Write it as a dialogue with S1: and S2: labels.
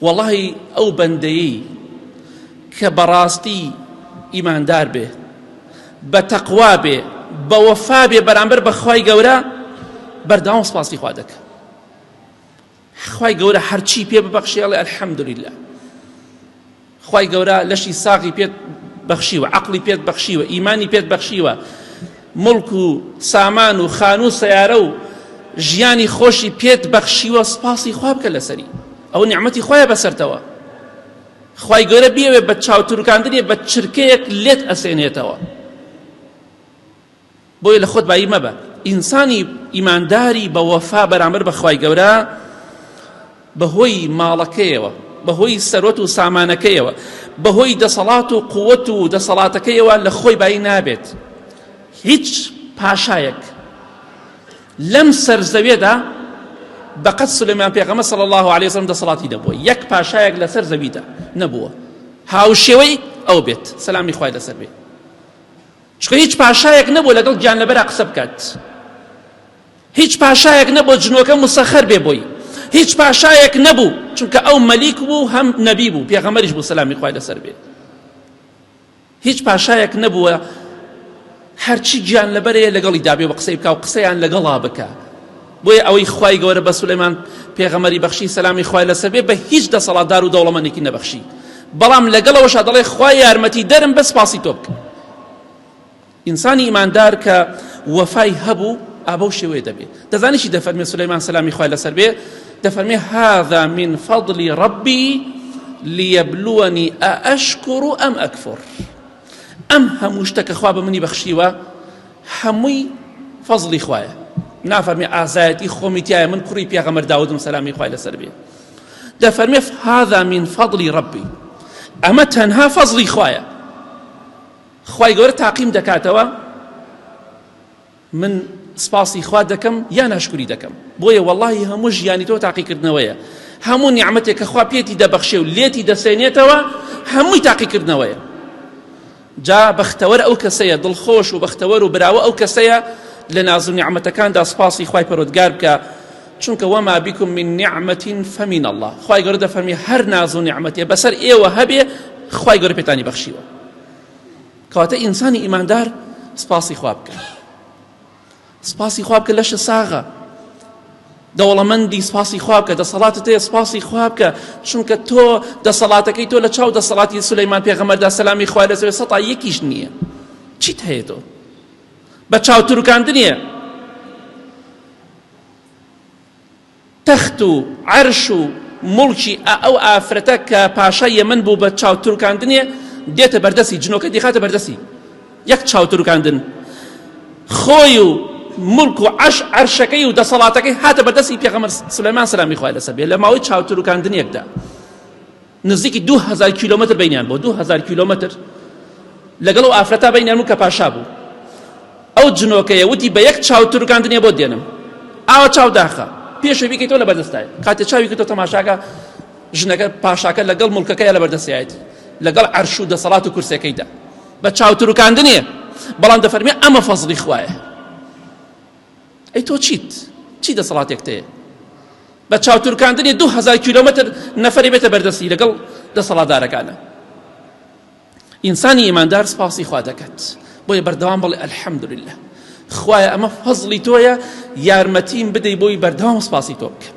S1: والله ئەو بەندەیەی کە بەڕاستی ئیماندار بێ، بە تەقوا بێ، بە وەفا بێ بەرامبەر بە خوای گەورە، بەردەوام سپاسی خوا دەکە. خوای گەورە هەرچی پێ ببەخشێ ئەڵێ ئەلحەمدولیلا. خوای گەورە لەشی ساغی پێت بەخشیوە، عەقڵی پێت بەخشیوە، ئیمانی پێت بەخشیوە، مڵک و سامان و خان و سەیارە و ژیانی خۆشی پێت بەخشیوە، سپاسی خوا بکە لەسەری. ئەو نیعمەتی خۆیە بەسەرتەوە. خوای گەورە بیەوێ بە چاوتروکاندنێ بە چرکەیەک لێت ئەسێنێتەوە. بۆیە لە خۆت بایی مەبە. ئینسانی ئیمانداری بە وەفا بەرامبەر بە خوای گەورە بەهۆی ماڵەکەیەوە، بەهۆی سەرۆت و سامانەکەیەوە، بەهۆی دەسەڵات و قووەت و دەسەڵاتەکەیەوە لە خۆی بایی نابێت. هیچ پاشایەک لەم سەرزەوێدا بەقەت سولەیمان پێغەمبەر صلی الله علیه وسلم دەسەڵاتی نەبووە. یەک پاشایەک لەسەر زەویدا نەبووە هاوشێوەی ئەو بێت، سەلامی خوای لەسەر بێت. چونکە هیچ پاشایەک نەبوو لەگەڵ گیانلەبەرا قسە بکات، هیچ پاشایەک نەبوو جنۆکە مسەخەر بێ بۆی، هیچ پاشایەک نەبوو چونکە ئەو مەلیک بوو هەم نەبی بوو، پێغەمبەریش بوو، سەلامی خوای لەسەر بێت. هیچ پاشایەک نەبووە هەرچی گیانلەبەرەیە لەگەڵی دابێ بە قسەی بکا و قسەیان لەگەڵا بکە. بۆیە ئەوەی خوای گەورە بە سولەیمان پێغەمبەری بەخشی، سەلامی خوای لەسەر بێ، بە هیچ دەسەڵاتدار و دەوڵەمەندێکی نەبەخشی، بەڵام لەگەڵەوەشا دەڵێ خوای یارمەتی دەرم بە سپاسی تۆ بکە. ئینسانی ئیماندار کە وەفای هەبوو ئابەو شێوەیە دەبێت. دەزانی چی دەفەرمێ سولەیمان سەلامی خوای لەسەر بێ؟ دەفەرمێ هذا من فضل ربي ليبلوني أأشكر أم أكفر. ئەم هەموو شتەکە خوا بە منی بەخشیوە هەمووی فەزڵی خوایە. نافەرمێ ئازایەتی خۆمی تایە، من کوڕی پێغەمبەر داودم، سەلامی خوای لەسەر بێ. دەفەرمێ هذا من فضل ربي، ئەمە تەنها فەزڵی خوایە. خوای گەورە تاقیم دەکاتەوە من سپاسی خوا دەکەم یا ناشکری دەکەم. بۆیە وەڵڵاهی هەموو ژیانی تۆ تاقیکردنەوەیە، هەموو نیعمەتێک کە خوا پێتی دەبەخشێ و لێتی دەسێنێتەوە هەمووی تاقیکردنەوەیە. جا بەختەوەر ئەو کەسەیە، دڵخۆش و بەختەوەر و براوە ئەو کەسەیە لە ناز و نیعمەتەکاندا سپاسی خوای پەروەردگار بکە، چونکە وەما بیکم من نیعمەت فەمین الله. خوای گەورە دەفەرمێ هەر ناز و نیعمەتێ بەسەر ئێوە هەبێ خوای گەورە پێتانی بەخشیوە. کەواتە ئینسانی ئیماندار سپاسی خوا بکە، سپاسی خوا بکە لەشە ساغە، دەوڵەمەندی سپاسی خوا بکە، دەسەڵاتت هەیە سپاسی خوا بکە، چونکە تۆ دەسەڵاتەکەی تۆ لە چاو دەسەڵاتی سولەیمان پێغەمبەردا سەلامی خوای لەسەر بێ 100 نییە. چیت هەیە تۆ؟ بە چاوتروکاندنیە تەخت و عەرش و مڵکی ئەو ئافرەتە کە پاشای من بوو بە چاوتروکاندنیە دێتە بەردەسی، جنۆکە دیخاتە بەردەسی. یەک چاوتروکاندن خۆی و ملک و عەرشەکەی و دەسەڵاتەکەی هاتە بەردەسی پێغەمبەر سولەیمان سەلامی خوای لەسەر بێ. لە ماوەی چاوتروکاندنیەکدا نزیکی 2000 کیلۆمەتر بینیان بۆ، 2000 کیلۆمەتر لەگەڵ ئەو ئافرەتا بینیان بوو کە پاشا بوو. ئەو جنۆکەیە وتی بە یەک چاوتروکاندنیە بۆ دێنم، ئاوە چاو داخە، پێشەوی بیکەیتەوە لە بەردەستایە. کاتێ چاوی کردەوە تەماشاکە ژنەکە پاشاکە لەگەڵ مڵکەکەیە لە بەردەستایەتی، لەگەڵ عەرش و دەسەڵات و کورسەکەیدا، بە چاوتروکاندنیە. بەڵام دەفەرمێ ئەمە فەزڵی خوایە. ئەی تۆ چی دەسەڵاتێک تەیە؟ بە چاوتروکاندنی 2000 کیلۆمەتر نەفەری بێتە بەردەستی لەگەڵ دەسەڵاتدارەکانە. ئینسانی ئیماندار سپاسی خوا دەکات، بۆیە بەردەوام بڵێ ئەلحەمدولیلا، خوایە ئەمە فەزڵی تۆیە، یارمەتیم بدەی بۆی بەردەوام سپاسی تۆ بکە.